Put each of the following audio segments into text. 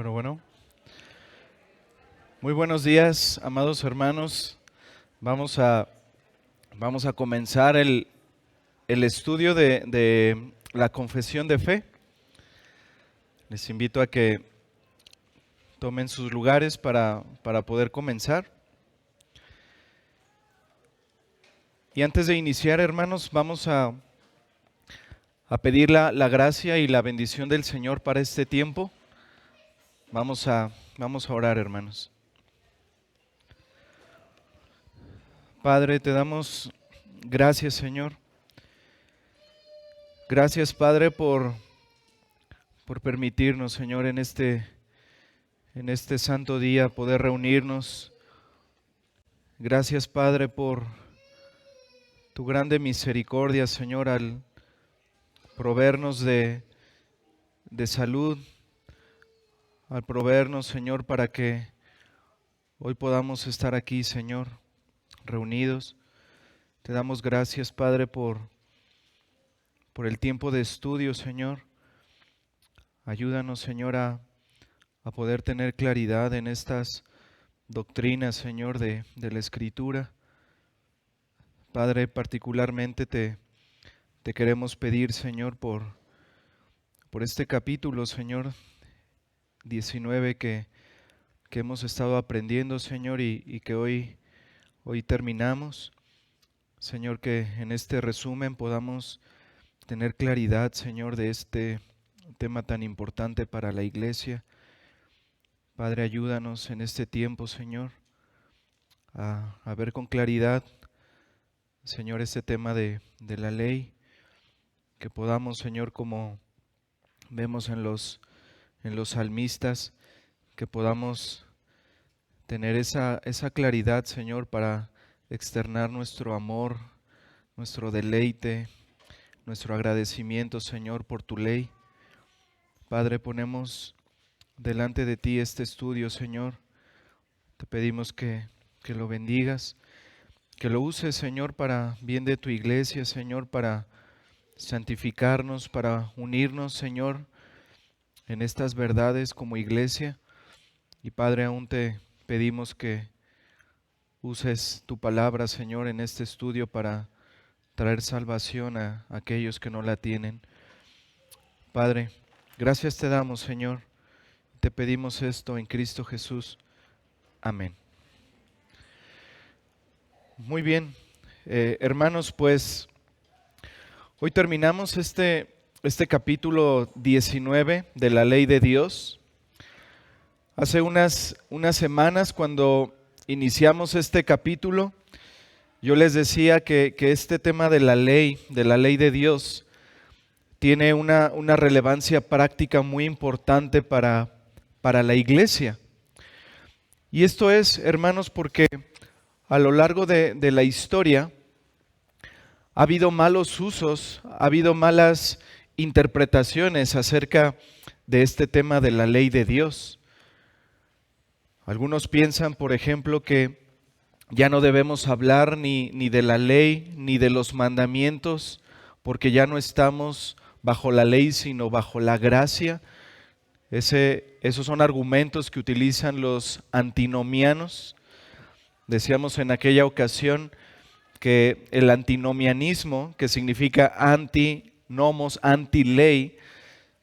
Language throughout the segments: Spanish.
Bueno. Muy buenos días, amados hermanos. Vamos a, vamos a comenzar el estudio de la confesión de fe. Les invito a que tomen sus lugares para poder comenzar. Y antes de iniciar, hermanos, vamos a pedir la gracia y la bendición del Señor para este tiempo. Vamos a orar, hermanos. Padre, te damos gracias, Señor. Gracias, Padre, por permitirnos, Señor, en este santo día poder reunirnos. Gracias, Padre, por tu grande misericordia, Señor, al proveernos de salud, al proveernos, Señor, para que hoy podamos estar aquí, Señor, reunidos. Te damos gracias, Padre, por el tiempo de estudio, Señor. Ayúdanos, Señor, a poder tener claridad en estas doctrinas, Señor, de la Escritura. Padre, particularmente te queremos pedir, Señor, por este capítulo, Señor, 19 que hemos estado aprendiendo, Señor, y que hoy terminamos. Señor, que en este resumen podamos tener claridad, Señor, de este tema tan importante para la iglesia. Padre, ayúdanos en este tiempo, Señor, a ver con claridad, Señor, este tema de la ley, que podamos, Señor, como vemos en los salmistas, que podamos tener esa claridad, Señor, para externar nuestro amor, nuestro deleite, nuestro agradecimiento, Señor, por tu ley. Padre, ponemos delante de ti este estudio, Señor. Te pedimos que lo bendigas, que lo uses, Señor, para bien de tu iglesia, Señor, para santificarnos, para unirnos, Señor, en estas verdades como iglesia. Y Padre, aún te pedimos que uses tu palabra, Señor, en este estudio para traer salvación a aquellos que no la tienen. Padre, gracias te damos, Señor. Te pedimos esto en Cristo Jesús. Amén. Muy bien, hermanos, pues hoy terminamos este capítulo 19 de la ley de Dios. Hace unas semanas, cuando iniciamos este capítulo, yo les decía que este tema de la ley de Dios, tiene una relevancia práctica muy importante para la iglesia. Y esto es, hermanos, porque a lo largo de la historia ha habido malos usos, ha habido malas interpretaciones acerca de este tema de la ley de Dios. Algunos piensan, por ejemplo, que ya no debemos hablar ni de la ley ni de los mandamientos, porque ya no estamos bajo la ley, sino bajo la gracia. Esos son argumentos que utilizan los antinomianos. Decíamos en aquella ocasión que el antinomianismo, que significa anti-nomos, anti-ley,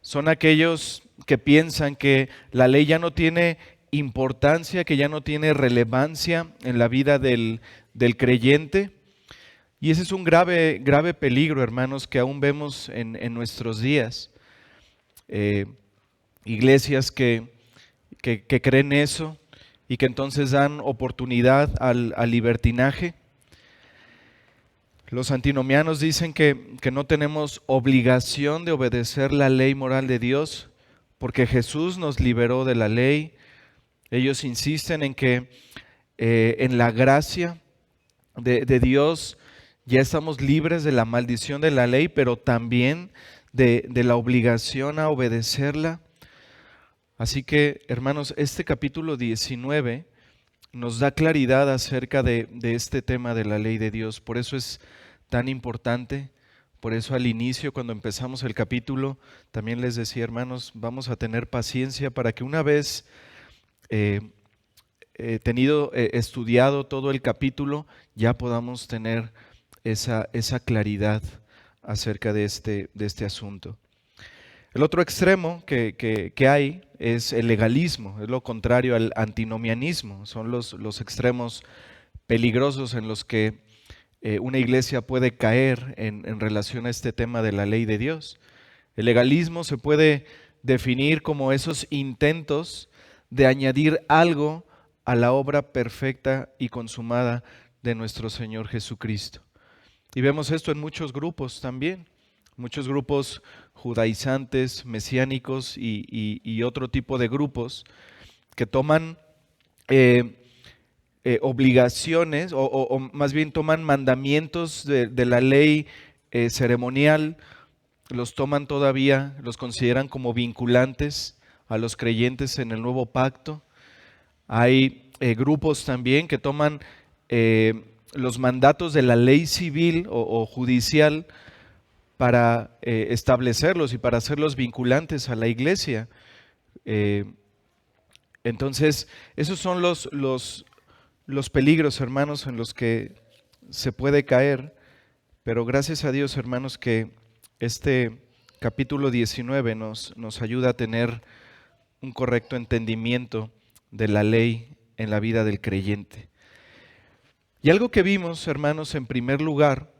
son aquellos que piensan que la ley ya no tiene importancia, que ya no tiene relevancia en la vida del creyente. Y ese es un grave peligro, hermanos, que aún vemos en nuestros días. Iglesias que creen eso y que entonces dan oportunidad al libertinaje. Los antinomianos dicen que no tenemos obligación de obedecer la ley moral de Dios porque Jesús nos liberó de la ley. Ellos insisten en que en la gracia de Dios ya estamos libres de la maldición de la ley, pero también de la obligación a obedecerla. Así que, hermanos, este capítulo 19 nos da claridad acerca de este tema de la ley de Dios. Por eso es tan importante, Por eso al inicio, cuando empezamos el capítulo, también les decía, hermanos, vamos a tener paciencia para que una vez estudiado todo el capítulo, ya podamos tener esa claridad acerca de este asunto. El otro extremo que hay es el legalismo, es lo contrario al antinomianismo. Son los extremos peligrosos en los que una iglesia puede caer en relación a este tema de la ley de Dios. El legalismo se puede definir como esos intentos de añadir algo a la obra perfecta y consumada de nuestro Señor Jesucristo. Y vemos esto en muchos grupos también, muchos grupos judaizantes, mesiánicos y otro tipo de grupos que toman obligaciones o más bien toman mandamientos de la ley ceremonial, los toman todavía, los consideran como vinculantes a los creyentes en el nuevo pacto. Hay grupos también que toman los mandatos de la ley civil o judicial para establecerlos y para hacerlos vinculantes a la iglesia. Entonces, esos son los peligros, hermanos, en los que se puede caer, pero gracias a Dios, hermanos, que este capítulo 19 nos ayuda a tener un correcto entendimiento de la ley en la vida del creyente. Y algo que vimos, hermanos, en primer lugar,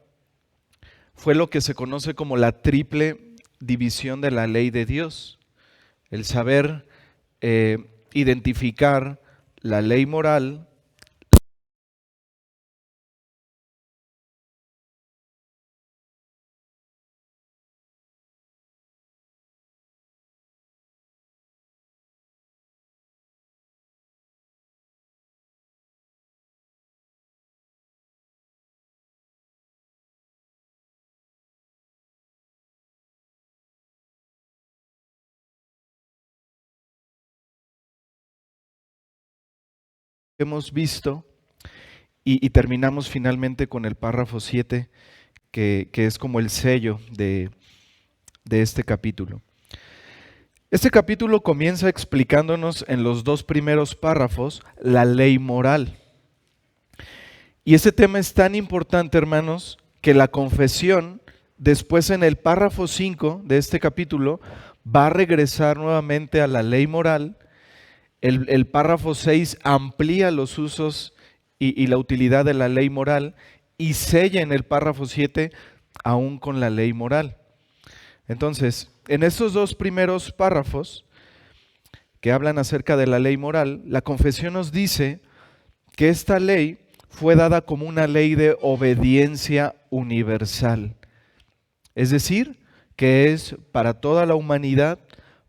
fue lo que se conoce como la triple división de la ley de Dios. El saber identificar la ley moral, hemos visto y terminamos finalmente con el párrafo 7, que es como el sello de este capítulo. Este capítulo comienza explicándonos en los dos primeros párrafos la ley moral. Y este tema es tan importante, hermanos, que la confesión, después en el párrafo 5 de este capítulo, va a regresar nuevamente a la ley moral. El párrafo 6 amplía los usos y la utilidad de la ley moral y sella en el párrafo 7 aún con la ley moral. Entonces, en estos dos primeros párrafos que hablan acerca de la ley moral, la confesión nos dice que esta ley fue dada como una ley de obediencia universal. Es decir, que es para toda la humanidad,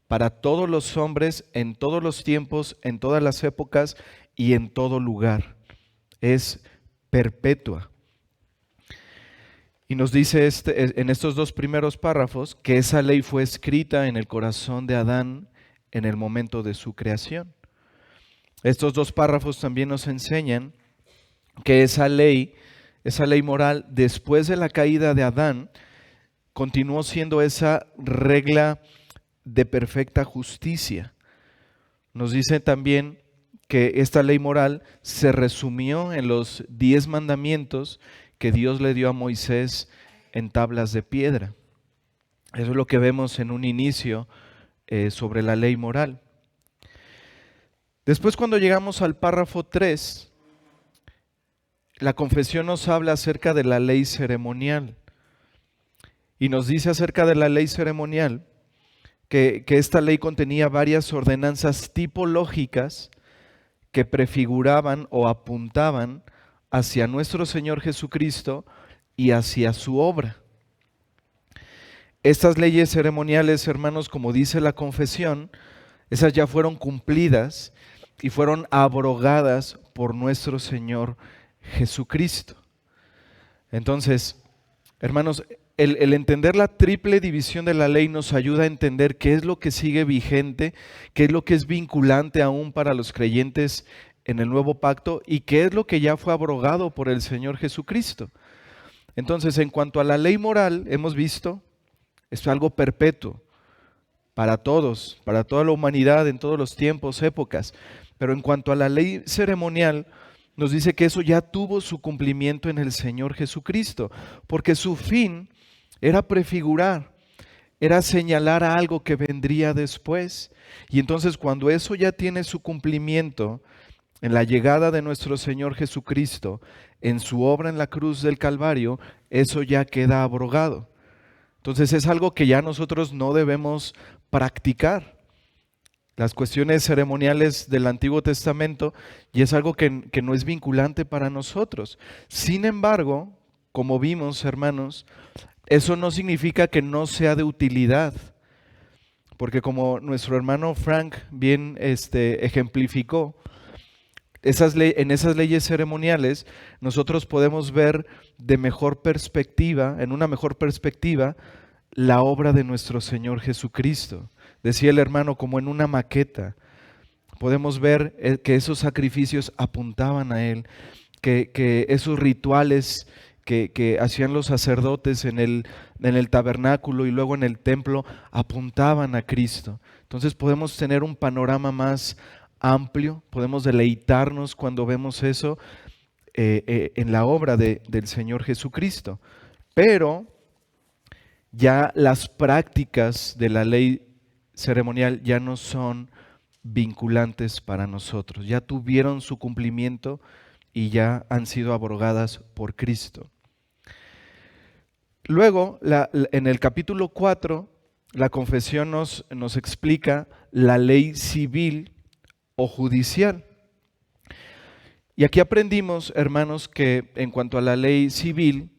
para todos los hombres, en todos los tiempos, en todas las épocas y en todo lugar. Es perpetua. Y nos dice en estos dos primeros párrafos que esa ley fue escrita en el corazón de Adán en el momento de su creación. Estos dos párrafos también nos enseñan que esa ley moral, después de la caída de Adán, continuó siendo esa regla de perfecta justicia. Nos dice también que esta ley moral se resumió en los 10 mandamientos que Dios le dio a Moisés en tablas de piedra. Eso es lo que vemos en un inicio sobre la ley moral. Después, cuando llegamos al párrafo 3, la confesión nos habla acerca de la ley ceremonial. Y nos dice acerca de la ley ceremonial que esta ley contenía varias ordenanzas tipológicas que prefiguraban o apuntaban hacia nuestro Señor Jesucristo y hacia su obra. Estas leyes ceremoniales, hermanos, como dice la confesión, esas ya fueron cumplidas y fueron abrogadas por nuestro Señor Jesucristo. Entonces, hermanos, el entender la triple división de la ley nos ayuda a entender qué es lo que sigue vigente, qué es lo que es vinculante aún para los creyentes en el nuevo pacto y qué es lo que ya fue abrogado por el Señor Jesucristo. Entonces, en cuanto a la ley moral, hemos visto, es algo perpetuo para todos, para toda la humanidad en todos los tiempos, épocas. Pero en cuanto a la ley ceremonial, nos dice que eso ya tuvo su cumplimiento en el Señor Jesucristo, porque su fin era prefigurar, era señalar a algo que vendría después. Y entonces cuando eso ya tiene su cumplimiento en la llegada de nuestro Señor Jesucristo, en su obra en la cruz del Calvario, eso ya queda abrogado. Entonces es algo que ya nosotros no debemos practicar. Las cuestiones ceremoniales del Antiguo Testamento, y es algo que no es vinculante para nosotros. Sin embargo, como vimos, hermanos, eso no significa que no sea de utilidad, porque como nuestro hermano Frank bien ejemplificó, en esas leyes ceremoniales nosotros podemos ver de mejor perspectiva, en una mejor perspectiva, la obra de nuestro Señor Jesucristo. Decía el hermano, como en una maqueta, podemos ver que esos sacrificios apuntaban a Él, que esos rituales que hacían los sacerdotes en el tabernáculo y luego en el templo apuntaban a Cristo. Entonces podemos tener un panorama más amplio, podemos deleitarnos cuando vemos eso en la obra del Señor Jesucristo. Pero ya las prácticas de la ley ceremonial ya no son vinculantes para nosotros, ya tuvieron su cumplimiento y ya han sido abrogadas por Cristo. Luego, en el capítulo 4, la confesión nos explica la ley civil o judicial. Y aquí aprendimos, hermanos, que en cuanto a la ley civil,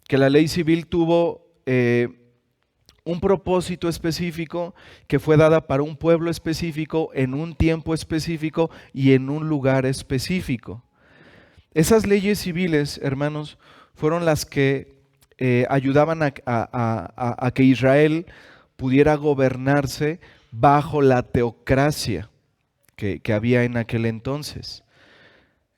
que la ley civil tuvo un propósito específico que fue dada para un pueblo específico, en un tiempo específico y en un lugar específico. Esas leyes civiles, hermanos, fueron las que ayudaban a que Israel pudiera gobernarse bajo la teocracia que había en aquel entonces.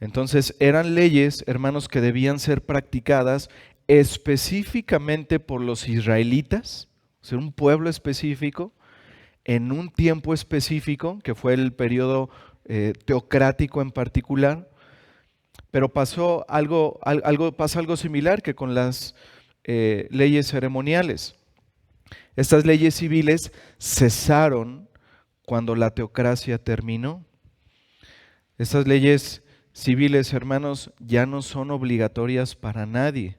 Entonces eran leyes, hermanos, que debían ser practicadas específicamente por los israelitas, o sea, un pueblo específico, en un tiempo específico, que fue el periodo teocrático en particular. Pero pasa algo similar que con las leyes ceremoniales. Estas leyes civiles cesaron cuando la teocracia terminó. Estas leyes civiles, hermanos, ya no son obligatorias para nadie.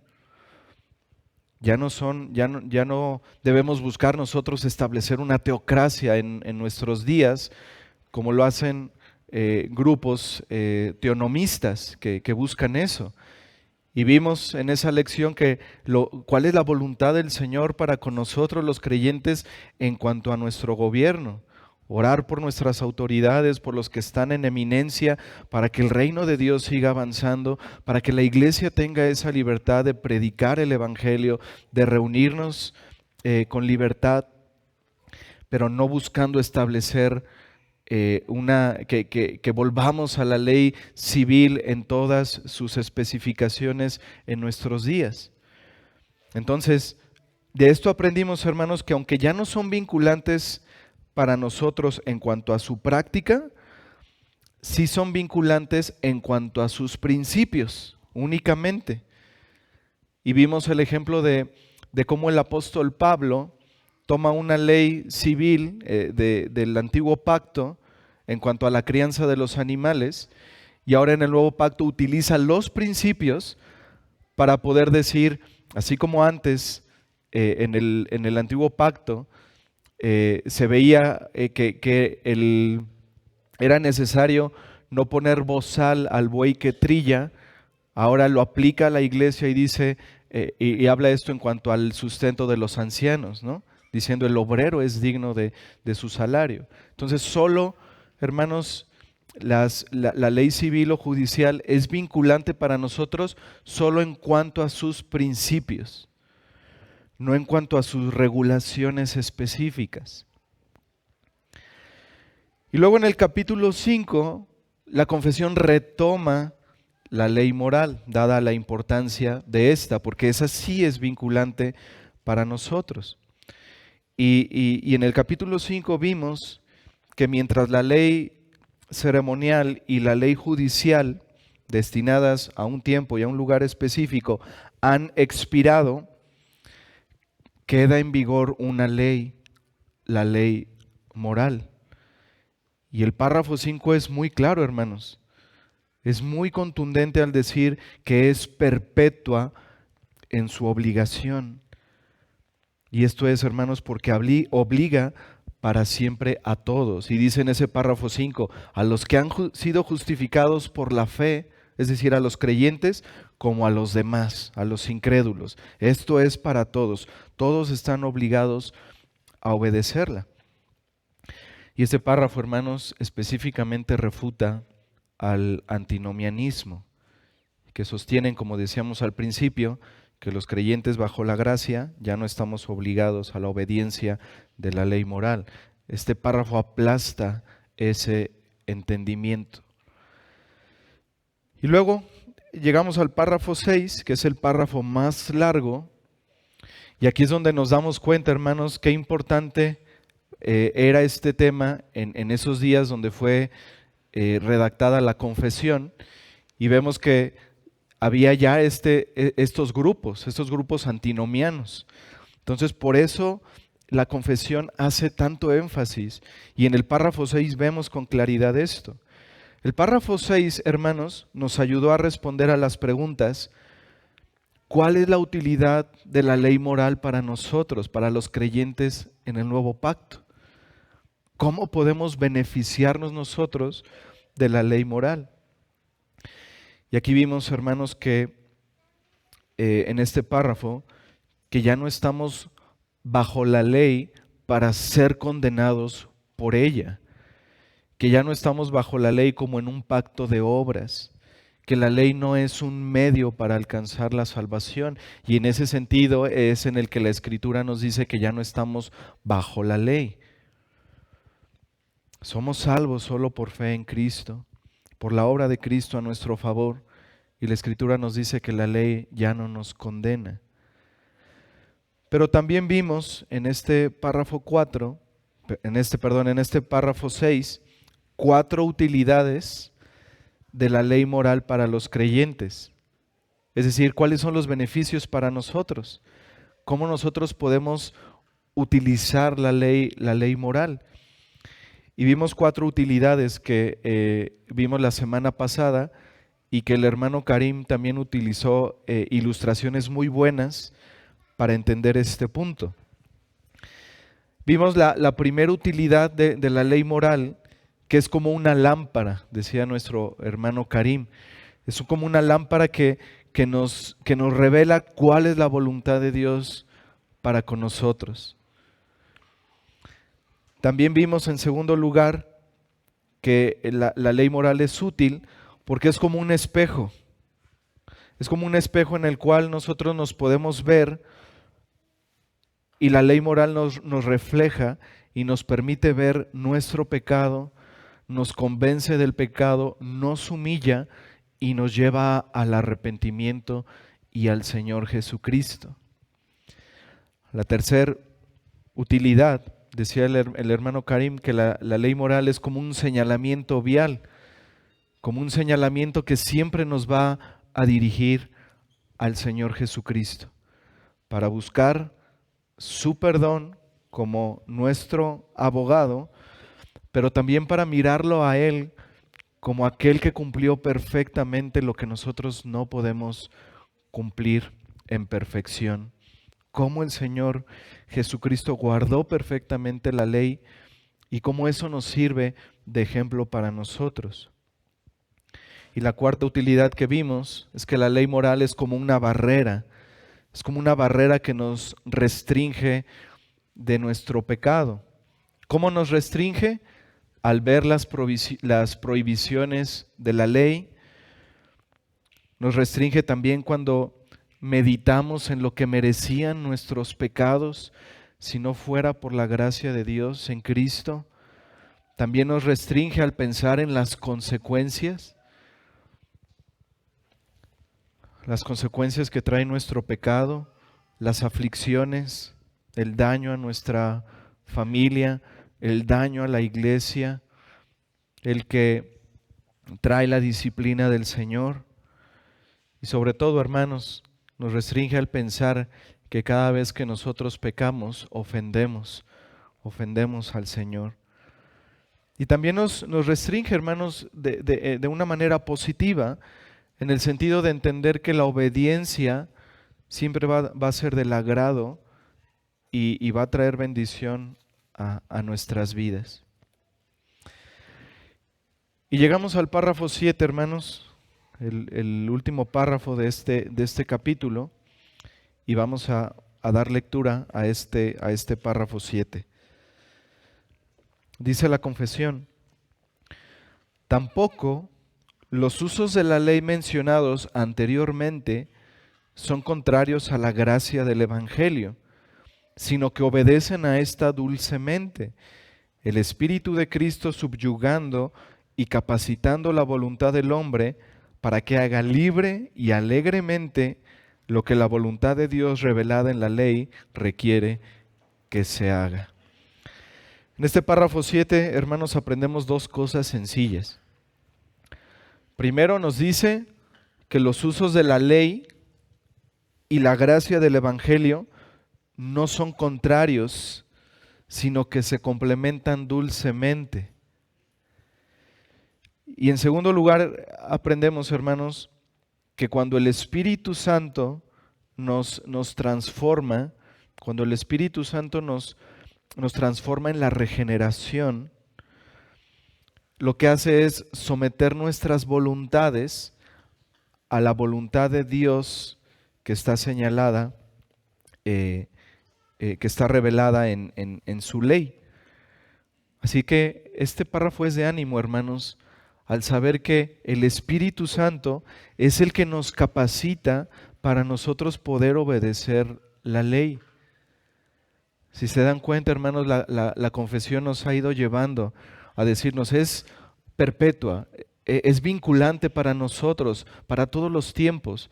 Ya no debemos buscar nosotros establecer una teocracia en nuestros días, como lo hacen grupos teonomistas que buscan eso. Y vimos en esa lección cuál es la voluntad del Señor para con nosotros los creyentes en cuanto a nuestro gobierno. Orar por nuestras autoridades, por los que están en eminencia, para que el reino de Dios siga avanzando, para que la iglesia tenga esa libertad de predicar el evangelio, de reunirnos con libertad, pero no buscando establecer que volvamos a la ley civil en todas sus especificaciones en nuestros días. Entonces, de esto aprendimos, hermanos, que aunque ya no son vinculantes para nosotros en cuanto a su práctica, sí son vinculantes en cuanto a sus principios, únicamente. Y vimos el ejemplo de cómo el apóstol Pablo toma una ley civil del antiguo pacto en cuanto a la crianza de los animales, y ahora en el nuevo pacto utiliza los principios para poder decir, así como antes en el antiguo pacto se veía que era necesario no poner bozal al buey que trilla, ahora lo aplica a la iglesia y dice, y habla esto en cuanto al sustento de los ancianos, ¿no? Diciendo el obrero es digno de su salario. Entonces solo, hermanos, la ley civil o judicial es vinculante para nosotros solo en cuanto a sus principios, no en cuanto a sus regulaciones específicas. Y luego en el capítulo 5, la confesión retoma la ley moral, dada la importancia de esta, porque esa sí es vinculante para nosotros. Y en el capítulo 5 vimos que mientras la ley ceremonial y la ley judicial, destinadas a un tiempo y a un lugar específico, han expirado, queda en vigor una ley, la ley moral. Y el párrafo 5 es muy claro, hermanos. Es muy contundente al decir que es perpetua en su obligación. Y esto es, hermanos, porque obliga para siempre a todos. Y dice en ese párrafo 5, a los que han sido justificados por la fe, es decir, a los creyentes, como a los demás, a los incrédulos. Esto es para todos. Todos están obligados a obedecerla. Y este párrafo, hermanos, específicamente refuta al antinomianismo, que sostienen, como decíamos al principio, que los creyentes bajo la gracia ya no estamos obligados a la obediencia de la ley moral. Este párrafo aplasta ese entendimiento. Y luego llegamos al párrafo 6, que es el párrafo más largo, y aquí es donde nos damos cuenta, hermanos, qué importante era este tema en esos días donde fue redactada la confesión, y vemos que había ya estos grupos antinomianos. Entonces, por eso la confesión hace tanto énfasis, y en el párrafo 6 vemos con claridad esto. El párrafo 6, hermanos, nos ayudó a responder a las preguntas: ¿cuál es la utilidad de la ley moral para nosotros, para los creyentes en el nuevo pacto? ¿Cómo podemos beneficiarnos nosotros de la ley moral? Y aquí vimos, hermanos, que en este párrafo, que ya no estamos bajo la ley para ser condenados por ella, que ya no estamos bajo la ley como en un pacto de obras, que la ley no es un medio para alcanzar la salvación, y en ese sentido es en el que la Escritura nos dice que ya no estamos bajo la ley. Somos salvos solo por fe en Cristo, por la obra de Cristo a nuestro favor, y la Escritura nos dice que la ley ya no nos condena. Pero también vimos en este párrafo 4, en este párrafo 6, 4 utilidades de la ley moral para los creyentes. Es decir, cuáles son los beneficios para nosotros, cómo nosotros podemos utilizar la ley moral. Y vimos 4 utilidades que vimos la semana pasada, y que el hermano Karim también utilizó ilustraciones muy buenas para entender este punto. Vimos la primera utilidad de la ley moral, que es como una lámpara, decía nuestro hermano Karim. Es como una lámpara que nos revela cuál es la voluntad de Dios para con nosotros. También vimos en segundo lugar que la ley moral es útil porque es como un espejo. Es como un espejo en el cual nosotros nos podemos ver, y la ley moral nos refleja y nos permite ver nuestro pecado, nos convence del pecado, nos humilla y nos lleva al arrepentimiento y al Señor Jesucristo. La tercera utilidad, decía el hermano Karim, que la ley moral es como un señalamiento vial, como un señalamiento que siempre nos va a dirigir al Señor Jesucristo, para buscar su perdón como nuestro abogado, pero también para mirarlo a Él como aquel que cumplió perfectamente lo que nosotros no podemos cumplir en perfección. Cómo el Señor Jesucristo guardó perfectamente la ley y cómo eso nos sirve de ejemplo para nosotros. Y la cuarta utilidad que vimos es que la ley moral es como una barrera, que nos restringe de nuestro pecado. ¿Cómo nos restringe? Al ver las prohibiciones de la ley. Nos restringe también cuando meditamos en lo que merecían nuestros pecados si no fuera por la gracia de Dios en Cristo. También nos restringe al pensar en las consecuencias. las consecuencias que trae nuestro pecado, las aflicciones, el daño a nuestra familia, el daño a la iglesia, el que trae la disciplina del Señor. Y sobre todo, hermanos, nos restringe al pensar que cada vez que nosotros pecamos, ofendemos al Señor. Y también nos restringe, hermanos, de una manera positiva, en el sentido de entender que la obediencia siempre va a ser del agrado y va a traer bendición a nuestras vidas. Y llegamos al párrafo 7, hermanos, el último párrafo de este capítulo, y vamos a dar lectura a este párrafo 7. Dice la confesión: tampoco los usos de la ley mencionados anteriormente son contrarios a la gracia del Evangelio, sino que obedecen a esta dulcemente, el Espíritu de Cristo subyugando y capacitando la voluntad del hombre para que haga libre y alegremente lo que la voluntad de Dios revelada en la ley requiere que se haga. En este párrafo 7, hermanos, aprendemos dos cosas sencillas. Primero nos dice que los usos de la ley y la gracia del Evangelio no son contrarios, sino que se complementan dulcemente. Y en segundo lugar, aprendemos, hermanos, que cuando el Espíritu Santo nos transforma, cuando el Espíritu Santo nos transforma en la regeneración, lo que hace es someter nuestras voluntades a la voluntad de Dios que está señalada, que está revelada en su ley. Así que este párrafo es de ánimo, hermanos, al saber que el Espíritu Santo es el que nos capacita para nosotros poder obedecer la ley. Si se dan cuenta, hermanos, la confesión nos ha ido llevando a decirnos, es perpetua, es vinculante para nosotros, para todos los tiempos.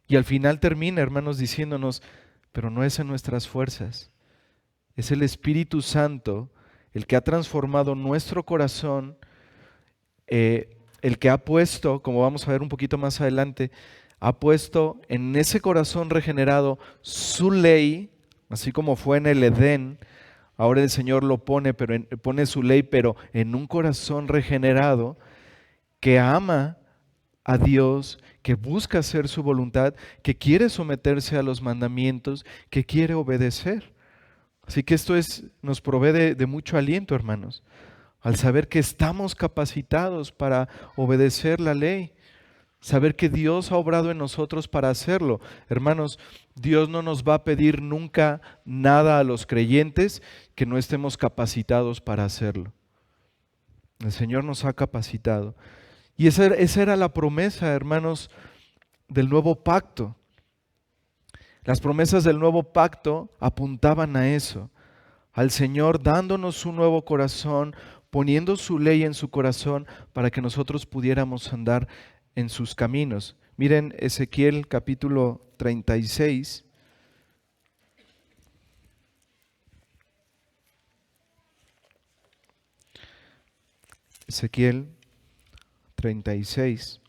Y al final termina, hermanos, diciéndonos, pero no es en nuestras fuerzas, es el Espíritu Santo el que ha transformado nuestro corazón, el que ha puesto, como vamos a ver un poquito más adelante, ha puesto en ese corazón regenerado su ley, así como fue en el Edén. Ahora el Señor lo pone su ley, pero en un corazón regenerado que ama a Dios, que busca hacer su voluntad, que quiere someterse a los mandamientos, que quiere obedecer. Así que esto nos provee de mucho aliento, hermanos, al saber que estamos capacitados para obedecer la ley, saber que Dios ha obrado en nosotros para hacerlo. Hermanos, Dios no nos va a pedir nunca nada a los creyentes que no estemos capacitados para hacerlo. El Señor nos ha capacitado. Y esa era la promesa, hermanos, del nuevo pacto. Las promesas del nuevo pacto apuntaban a eso, al Señor dándonos un nuevo corazón, poniendo su ley en su corazón para que nosotros pudiéramos andar en sus caminos. Miren Ezequiel capítulo 36. Ezequiel 36,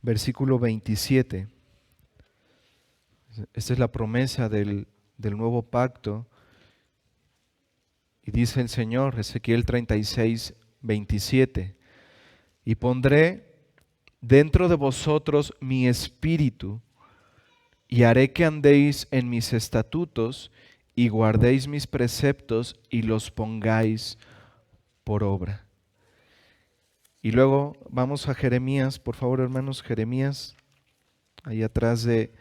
versículo 27. Esta es la promesa del nuevo pacto. Y dice el Señor, Ezequiel 36, 27, y pondré dentro de vosotros mi espíritu, y haré que andéis en mis estatutos, y guardéis mis preceptos, y los pongáis por obra. Y luego vamos a Jeremías, por favor, hermanos, Jeremías, ahí atrás de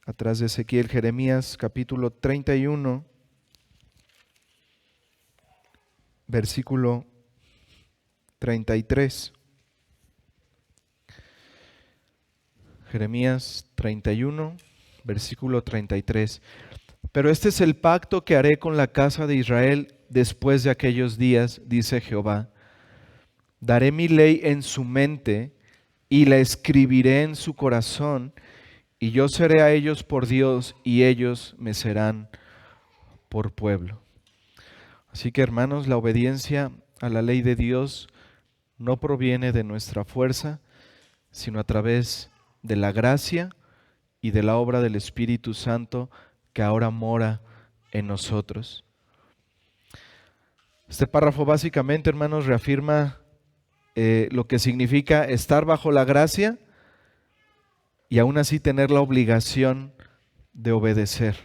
Ezequiel, Jeremías capítulo 31, versículo 33. Jeremías 31, versículo 33. Pero este es el pacto que haré con la casa de Israel después de aquellos días, dice Jehová. Daré mi ley en su mente y la escribiré en su corazón, y yo seré a ellos por Dios, y ellos me serán por pueblo. Así que, hermanos, la obediencia a la ley de Dios no proviene de nuestra fuerza, sino a través de la gracia y de la obra del Espíritu Santo que ahora mora en nosotros. Este párrafo básicamente, hermanos, reafirma lo que significa estar bajo la gracia y aún así tener la obligación de obedecer.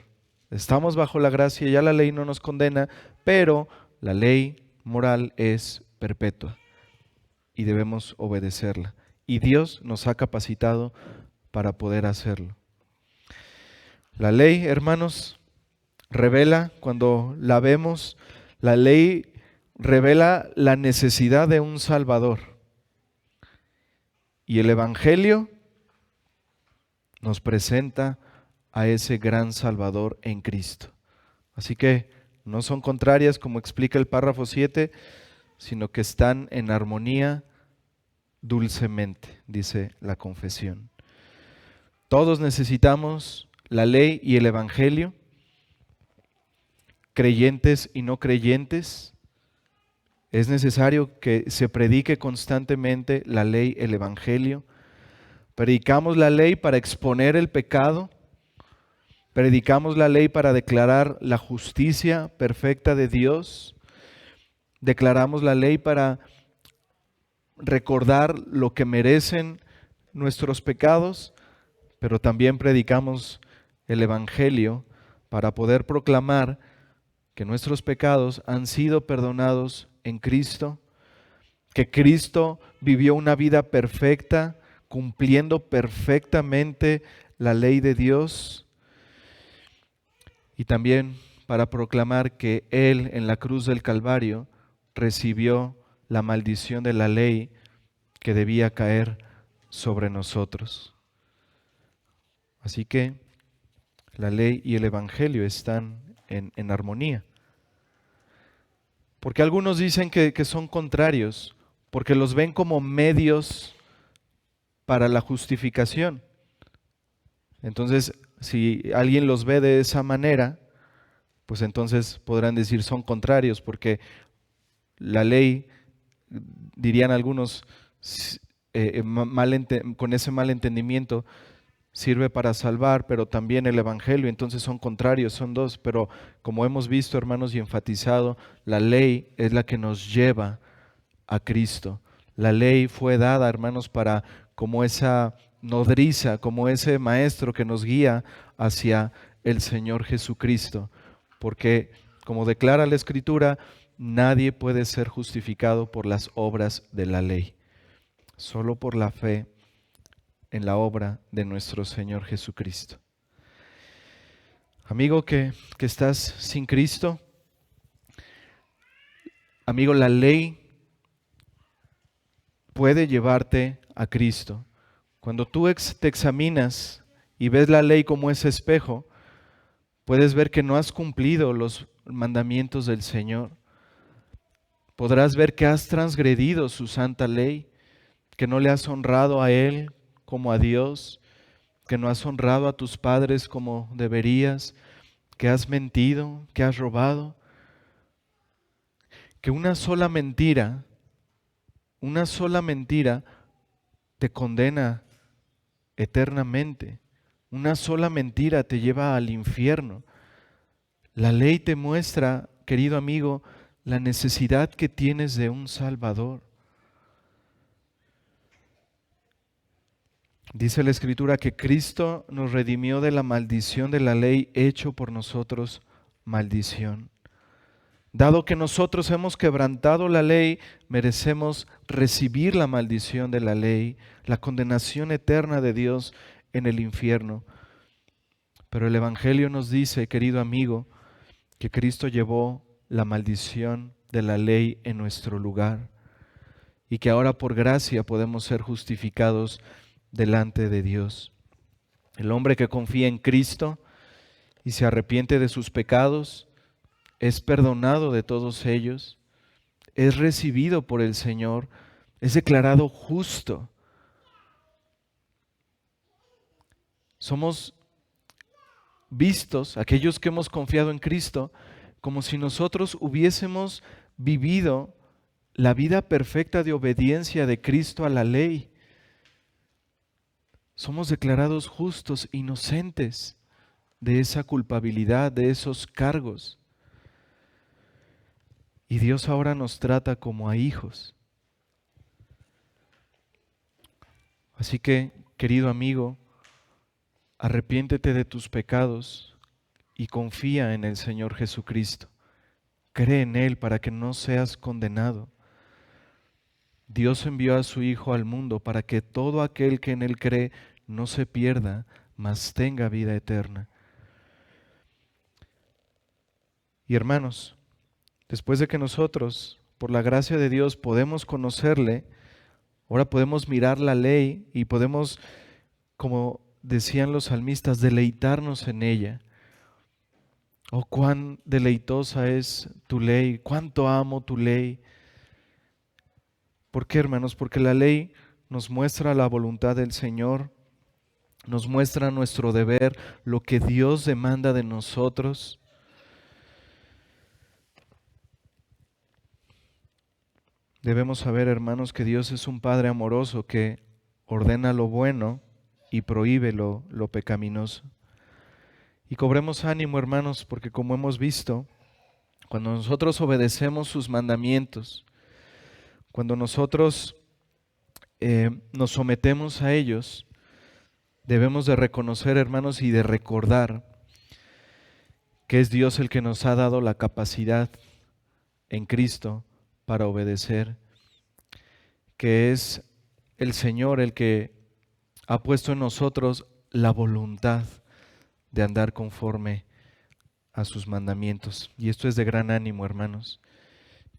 Estamos bajo la gracia, ya la ley no nos condena, pero la ley moral es perpetua y debemos obedecerla. Y Dios nos ha capacitado para poder hacerlo. La ley, hermanos, revela, cuando la vemos, la ley revela la necesidad de un Salvador. Y el Evangelio nos presenta a ese gran Salvador en Cristo. Así que no son contrarias, como explica el párrafo 7, sino que están en armonía dulcemente, dice la confesión. Todos necesitamos la ley y el Evangelio, creyentes y no creyentes. Es necesario que se predique constantemente la ley, el Evangelio. Predicamos la ley para exponer el pecado. Predicamos la ley para declarar la justicia perfecta de Dios. Declaramos la ley para recordar lo que merecen nuestros pecados, pero también predicamos el Evangelio para poder proclamar que nuestros pecados han sido perdonados en Cristo, que Cristo vivió una vida perfecta, cumpliendo perfectamente la ley de Dios, y también para proclamar que Él en la cruz del Calvario recibió la maldición de la ley que debía caer sobre nosotros. Así que la ley y el Evangelio están en armonía. Porque algunos dicen que son contrarios, porque los ven como medios para la justificación. Entonces, si alguien los ve de esa manera, pues entonces podrán decir son contrarios, porque la ley, dirían algunos, con ese mal entendimiento, sirve para salvar, pero también el Evangelio, entonces son contrarios, son dos. Pero como hemos visto, hermanos, y enfatizado, la ley es la que nos lleva a Cristo. La ley fue dada, hermanos, para como esa nodriza, como ese maestro que nos guía hacia el Señor Jesucristo. Porque, como declara la Escritura, nadie puede ser justificado por las obras de la ley, solo por la fe en la obra de nuestro Señor Jesucristo. Amigo que estás sin Cristo, amigo, la ley puede llevarte a Cristo. Cuando tú te examinas y ves la ley como ese espejo, puedes ver que no has cumplido los mandamientos del Señor. Podrás ver que has transgredido su santa ley, que no le has honrado a Él como a Dios, que no has honrado a tus padres como deberías, que has mentido, que has robado, que una sola mentira te condena eternamente. Una sola mentira te lleva al infierno. La ley te muestra, querido amigo, la necesidad que tienes de un Salvador. Dice la Escritura que Cristo nos redimió de la maldición de la ley, hecho por nosotros maldición. Dado que nosotros hemos quebrantado la ley, merecemos recibir la maldición de la ley, la condenación eterna de Dios en el infierno. Pero el Evangelio nos dice, querido amigo, que Cristo llevó la maldición de la ley en nuestro lugar y que ahora por gracia podemos ser justificados delante de Dios. El hombre que confía en Cristo y se arrepiente de sus pecados es perdonado de todos ellos, es recibido por el Señor, es declarado justo. Somos vistos, aquellos que hemos confiado en Cristo, como si nosotros hubiésemos vivido la vida perfecta de obediencia de Cristo a la ley. Somos declarados justos, inocentes de esa culpabilidad, de esos cargos. Y Dios ahora nos trata como a hijos. Así que, querido amigo, arrepiéntete de tus pecados y confía en el Señor Jesucristo. Cree en Él para que no seas condenado. Dios envió a su Hijo al mundo para que todo aquel que en Él cree no se pierda, mas tenga vida eterna. Y hermanos, después de que nosotros, por la gracia de Dios, podemos conocerle, ahora podemos mirar la ley y podemos, como decían los salmistas, deleitarnos en ella. Oh, cuán deleitosa es tu ley, cuánto amo tu ley. ¿Por qué, hermanos? Porque la ley nos muestra la voluntad del Señor, nos muestra nuestro deber, lo que Dios demanda de nosotros. Debemos saber, hermanos, que Dios es un Padre amoroso que ordena lo bueno y prohíbe lo pecaminoso. Y cobremos ánimo, hermanos, porque como hemos visto, cuando nosotros obedecemos sus mandamientos, cuando nosotros nos sometemos a ellos, debemos de reconocer, hermanos, y de recordar que es Dios el que nos ha dado la capacidad en Cristo para obedecer, que es el Señor el que ha puesto en nosotros la voluntad de andar conforme a sus mandamientos. Y esto es de gran ánimo, hermanos,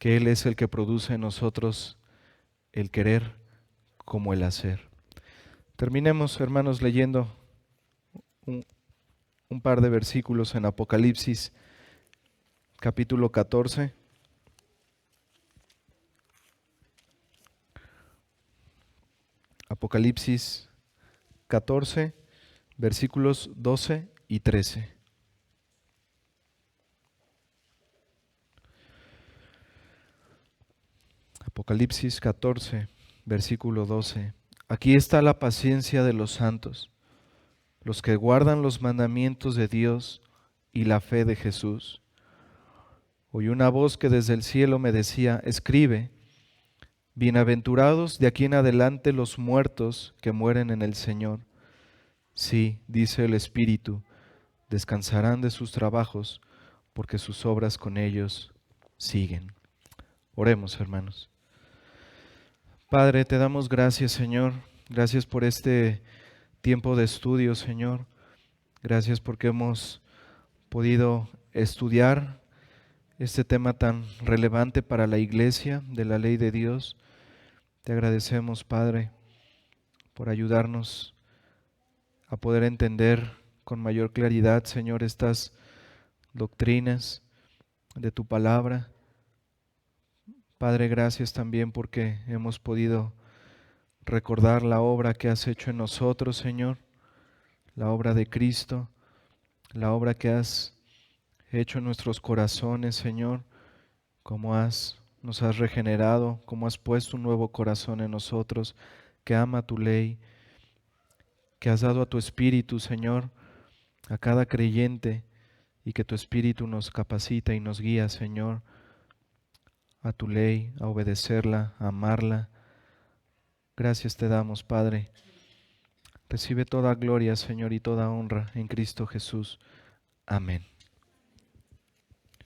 que Él es el que produce en nosotros el querer como el hacer. Terminemos, hermanos, leyendo un par de versículos en Apocalipsis, capítulo 14. Apocalipsis 14, versículos 12 y 13. Apocalipsis 14, versículo 12. Aquí está la paciencia de los santos, los que guardan los mandamientos de Dios y la fe de Jesús. Oí una voz que desde el cielo me decía, escribe, bienaventurados de aquí en adelante los muertos que mueren en el Señor. Sí, dice el Espíritu, descansarán de sus trabajos, porque sus obras con ellos siguen. Oremos, hermanos. Padre, te damos gracias, Señor. Gracias por este tiempo de estudio, Señor. Gracias porque hemos podido estudiar este tema tan relevante para la iglesia de la ley de Dios. Te agradecemos, Padre, por ayudarnos a poder entender con mayor claridad, Señor, estas doctrinas de tu palabra. Padre, gracias también porque hemos podido recordar la obra que has hecho en nosotros, Señor, la obra de Cristo, la obra que has hecho en nuestros corazones, Señor, cómo nos has regenerado, cómo has puesto un nuevo corazón en nosotros que ama tu ley, que has dado a tu Espíritu, Señor, a cada creyente, y que tu Espíritu nos capacita y nos guía, Señor, a tu ley, a obedecerla, a amarla. Gracias te damos, Padre. Recibe toda gloria, Señor, y toda honra en Cristo Jesús. Amén.